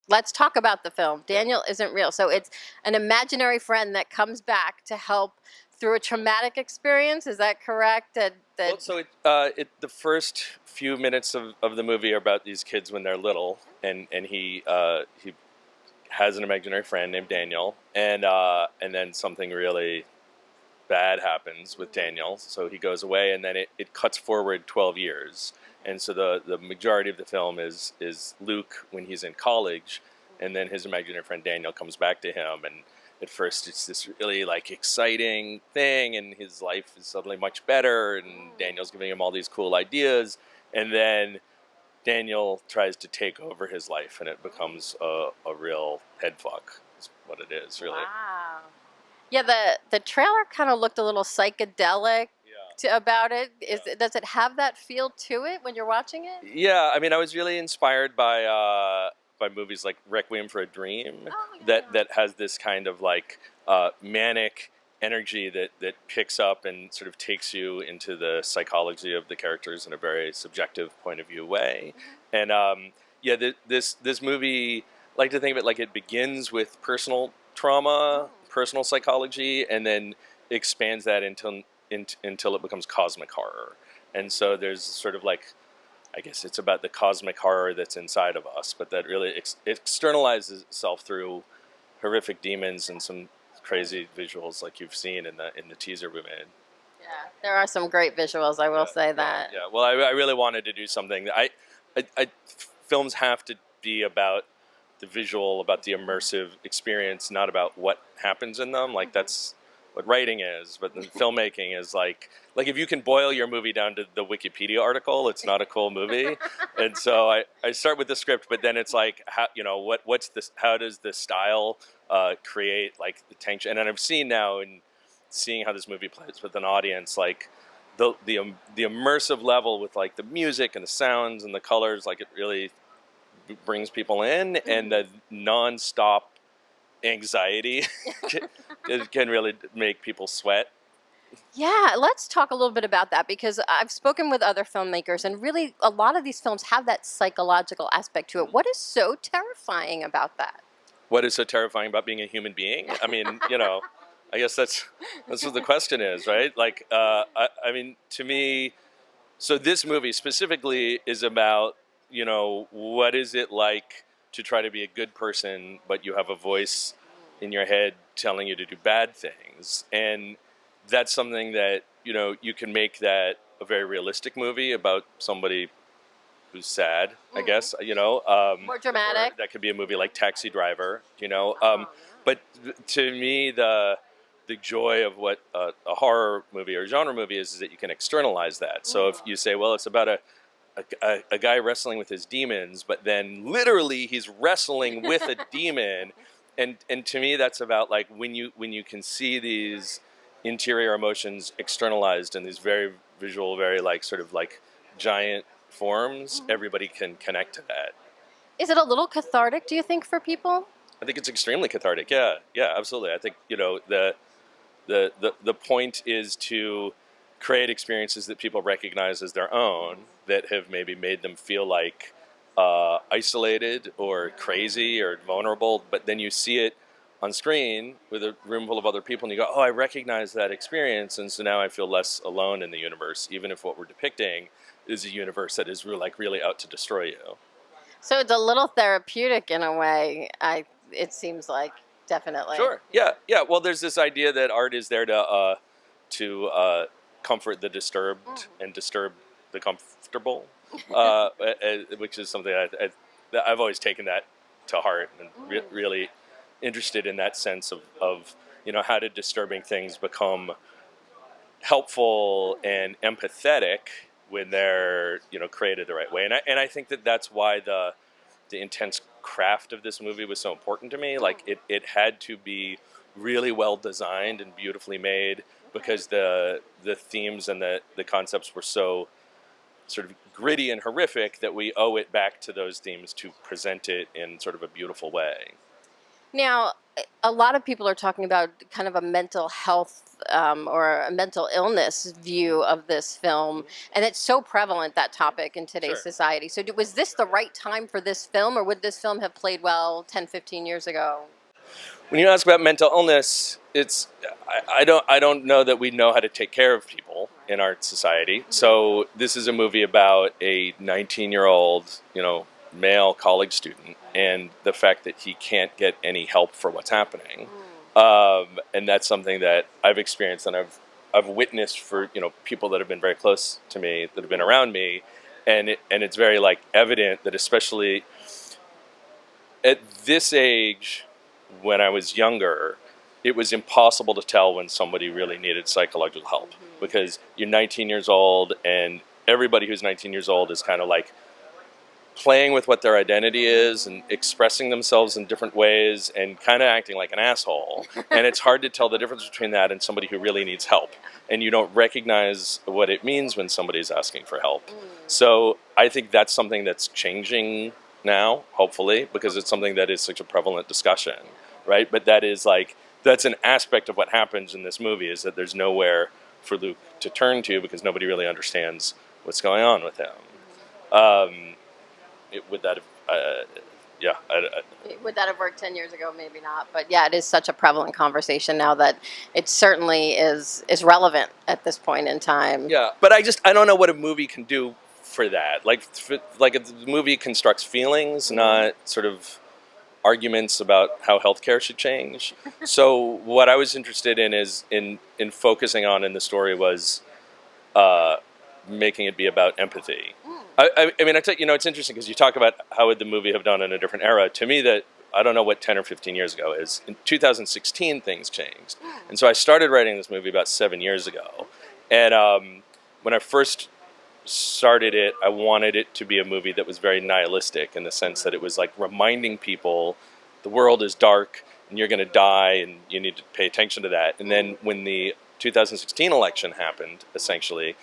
let's talk about the film. Daniel isn't real. So it's an imaginary friend that comes back to help through a traumatic experience. Is that correct? Well, so the first few minutes of the movie are about these kids when they're little, and he has an imaginary friend named Daniel, and then something really bad happens with Daniel, so he goes away, and then it cuts forward 12 years. And so the majority of the film is Luke when he's in college, and then his imaginary friend Daniel comes back to him, and at first it's this really like exciting thing, and his life is suddenly much better, and Daniel's giving him all these cool ideas, and then Daniel tries to take over his life, and it becomes a real head fuck is what it is, really. Wow. Yeah, the trailer kind of looked a little psychedelic about it. Does it have that feel to it when you're watching it? Yeah, I mean, I was really inspired by movies like Requiem for a Dream, that has this kind of like manic energy that picks up and sort of takes you into the psychology of the characters in a very subjective point of view way. And this movie, I like to think of it like it begins with personal trauma, personal psychology, and then expands that until it becomes cosmic horror. And so there's sort of like, I guess it's about the cosmic horror that's inside of us, but that really externalizes itself through horrific demons and some crazy visuals like you've seen in the teaser we made. Yeah, there are some great visuals, I will say that. Yeah, well, I really wanted to do something that films have to be about the visual, about the immersive experience, not about what happens in them. Like that's what writing is, but then filmmaking is like if you can boil your movie down to the Wikipedia article, it's not a cool movie. And so I start with the script, but then it's like, what's this? How does the style create like the tension? And I've seen now in seeing how this movie plays with an audience, like the immersive level with like the music and the sounds and the colors, like it really brings people in, and the non-stop anxiety can really make people sweat. Yeah, let's talk a little bit about that, because I've spoken with other filmmakers, and really a lot of these films have that psychological aspect to it. What is so terrifying about that? What is so terrifying about being a human being? I mean, I guess that's what the question is, right? Like, I mean, to me, so this movie specifically is about, what is it like to try to be a good person, but you have a voice in your head telling you to do bad things. And that's something that, you can make that a very realistic movie about somebody who's sad, I guess, More dramatic. That could be a movie like Taxi Driver, But to me, the joy of what a horror movie or genre movie is that you can externalize that. So if you say, well, it's about a guy wrestling with his demons, but then literally he's wrestling with a demon, and to me that's about like when you can see these interior emotions externalized in these very visual, very like sort of like giant forms, everybody can connect to that. Is it a little cathartic, do you think, for people? I think it's extremely cathartic. Yeah, absolutely. I think the point is to create experiences that people recognize as their own, that have maybe made them feel like isolated or crazy or vulnerable, but then you see it on screen with a room full of other people and you go, oh, I recognize that experience, and so now I feel less alone in the universe, even if what we're depicting is a universe that is really out to destroy you. So it's a little therapeutic in a way, it seems like, definitely. Sure, yeah. Well, there's this idea that art is there to comfort the disturbed and disturb the comfortable, which is something I've always taken that to heart, and really interested in that sense of how did disturbing things become helpful and empathetic when they're created the right way. And I think that's why the intense craft of this movie was so important to me. Like it had to be really well designed and beautifully made, because the themes and the concepts were so sort of gritty and horrific that we owe it back to those themes to present it in sort of a beautiful way. Now, a lot of people are talking about kind of a mental health or a mental illness view of this film, and it's so prevalent, that topic, in today's Sure. society. So was this the right time for this film, or would this film have played well 10, 15 years ago? When you ask about mental illness, I don't know that we know how to take care of people in our society. So this is a movie about a 19-year-old, male college student, and the fact that he can't get any help for what's happening. And that's something that I've experienced and I've witnessed for people that have been very close to me, that have been around me, and it's very evident that especially at this age, when I was younger, it was impossible to tell when somebody really needed psychological help, because you're 19 years old, and everybody who's 19 years old is kind of playing with what their identity is and expressing themselves in different ways and kind of acting like an asshole. And it's hard to tell the difference between that and somebody who really needs help. And you don't recognize what it means when somebody's asking for help. So I think that's something that's changing now, hopefully, because it's something that is such a prevalent discussion, right? But that is that's an aspect of what happens in this movie, is that there's nowhere for Luke to turn to because nobody really understands what's going on with him. Would that have worked 10 years ago? Maybe not. But yeah, it is such a prevalent conversation now that it certainly is relevant at this point in time. Yeah, but I don't know what a movie can do for that. A movie constructs feelings, not sort of arguments about how healthcare should change. So what I was interested in is in focusing on in the story was making it be about empathy. I mean, it's interesting because you talk about how would the movie have done in a different era. To me, that I don't know what 10 or 15 years ago is. In 2016, things changed. And so I started writing this movie about 7 years ago. And when I first started it, I wanted it to be a movie that was very nihilistic, in the sense that it was reminding people the world is dark and you're going to die and you need to pay attention to that. And then when the 2016 election happened, essentially,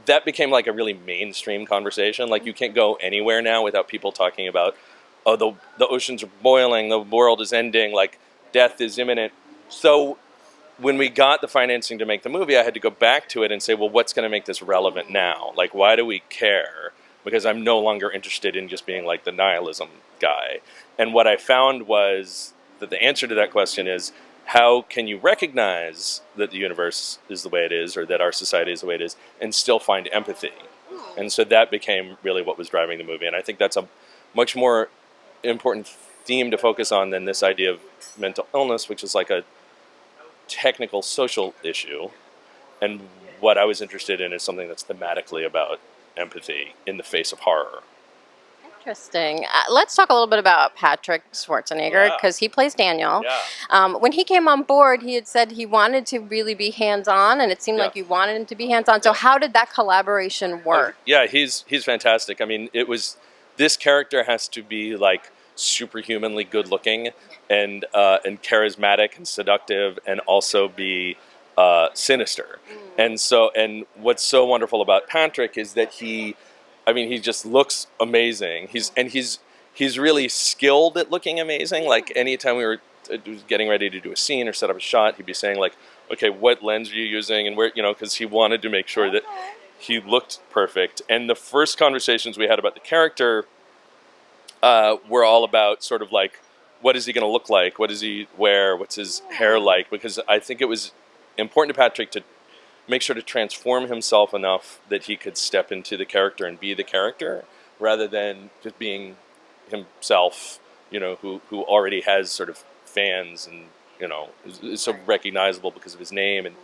that became a really mainstream conversation. You can't go anywhere now without people talking about, oh, the oceans are boiling, the world is ending, death is imminent. So when we got the financing to make the movie, I had to go back to it and say, well, what's going to make this relevant now? Why do we care? Because I'm no longer interested in just being the nihilism guy. And what I found was that the answer to that question is, how can you recognize that the universe is the way it is, or that our society is the way it is, and still find empathy? And so that became really what was driving the movie. And I think that's a much more important theme to focus on than this idea of mental illness, which is a technical social issue. And what I was interested in is something that's thematically about empathy in the face of horror. Interesting. Let's talk a little bit about Patrick Schwarzenegger, because he plays Daniel. Yeah. When he came on board, he had said he wanted to really be hands-on, and it seemed like you wanted him to be hands-on. So how did that collaboration work? Yeah, he's fantastic. I mean, this character has to be superhumanly good-looking and charismatic and seductive, and also be sinister. And what's so wonderful about Patrick is that he just looks amazing. He's really skilled at looking amazing. Anytime we were getting ready to do a scene or set up a shot, he'd be saying okay, what lens are you using, and where, because he wanted to make sure that he looked perfect. And the first conversations we had about the character were all about sort of what is he going to look like? What does he wear? What's his hair like? Because I think it was important to Patrick to make sure to transform himself enough that he could step into the character and be the character, rather than just being himself, who already has sort of fans and, is so recognizable because of his name. And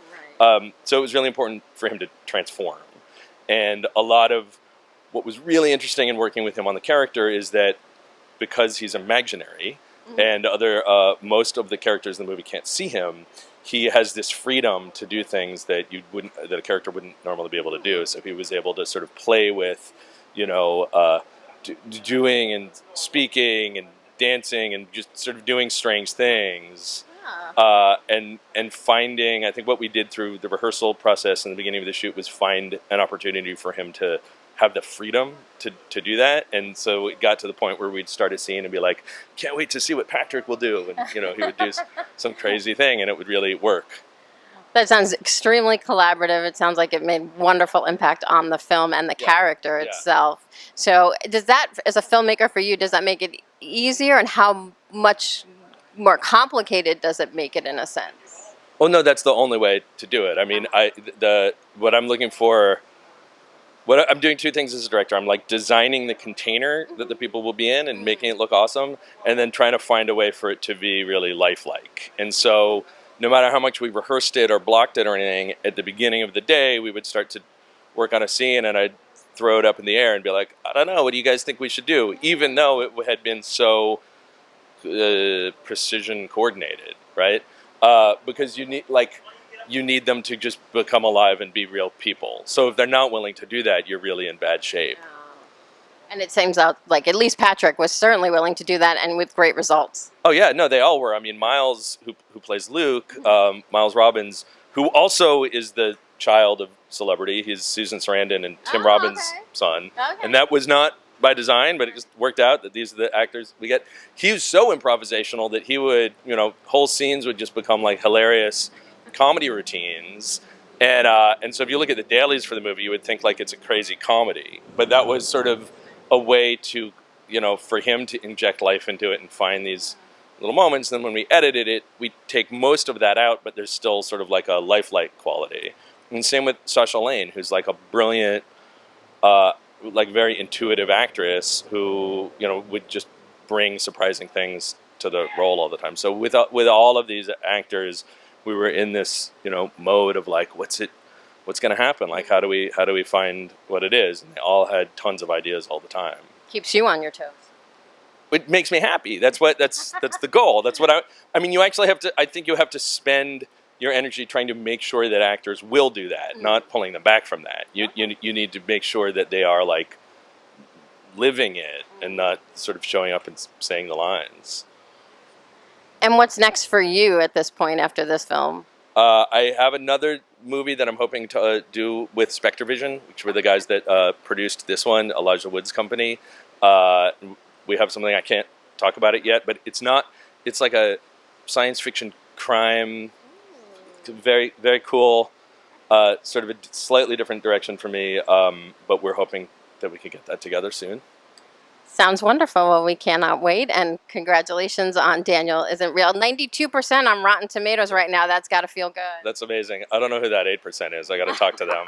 so it was really important for him to transform. And a lot of what was really interesting in working with him on the character is that because he's imaginary, and most of the characters in the movie can't see him, he has this freedom to do things that a character wouldn't normally be able to do. So he was able to sort of play with, doing and speaking and dancing and just sort of doing strange things. And finding, I think what we did through the rehearsal process in the beginning of the shoot was find an opportunity for him to have the freedom to do that. And so it got to the point where we'd start a scene and be like, can't wait to see what Patrick will do. And, he would do some crazy thing and it would really work. That sounds extremely collaborative. It sounds like it made wonderful impact on the film and the character itself. So, does that, as a filmmaker for you, does that make it easier, and how much more complicated does it make it in a sense? Oh no, that's the only way to do it. I mean, what I'm looking for. What I'm doing two things as a director. I'm like designing the container that the people will be in and making it look awesome, and then trying to find a way for it to be really lifelike. And so, no matter how much we rehearsed it or blocked it or anything, at the beginning of the day, we would start to work on a scene, and I'd throw it up in the air and be like, I don't know, what do you guys think we should do? Even though it had been so precision coordinated, right? Because you need them to just become alive and be real people. So if they're not willing to do that, you're really in bad shape. And it seems out like at least Patrick was certainly willing to do that, and with great results. Oh yeah, no, they all were. I mean, Miles, who plays Luke, Miles Robbins, who also is the child of celebrity. He's Susan Sarandon and Tim Robbins' son. Okay. And that was not by design, but it just worked out that these are the actors we get. He was so improvisational that he would, whole scenes would just become like hilarious comedy routines. And so if you look at the dailies for the movie, you would think like it's a crazy comedy. But that was sort of a way to, for him to inject life into it and find these little moments. Then when we edited it, we take most of that out, but there's still sort of like a lifelike quality. And same with Sacha Lane, who's like a brilliant, like very intuitive actress who, would just bring surprising things to the role all the time. So with all of these actors, we were in this, mode of like, what's going to happen? Like, how do we find what it is? And they all had tons of ideas all the time. Keeps you on your toes. It makes me happy. That's the goal. That's what I mean, you actually have to, I think you have to spend your energy trying to make sure that actors will do that, not pulling them back from that. You need to make sure that they are like living it and not sort of showing up and saying the lines. And what's next for you at this point after this film? I have another movie that I'm hoping to do with Spectre Vision, which were the guys that produced this one, Elijah Wood's company. We have something, I can't talk about it yet, but it's like a science fiction crime, very, very cool, sort of a slightly different direction for me, but we're hoping that we can get that together soon. Sounds wonderful. Well, we cannot wait, and congratulations on Daniel Isn't Real. 92% on Rotten Tomatoes right now. That's got to feel good. That's amazing. I don't know who that 8% is. I got to talk to them.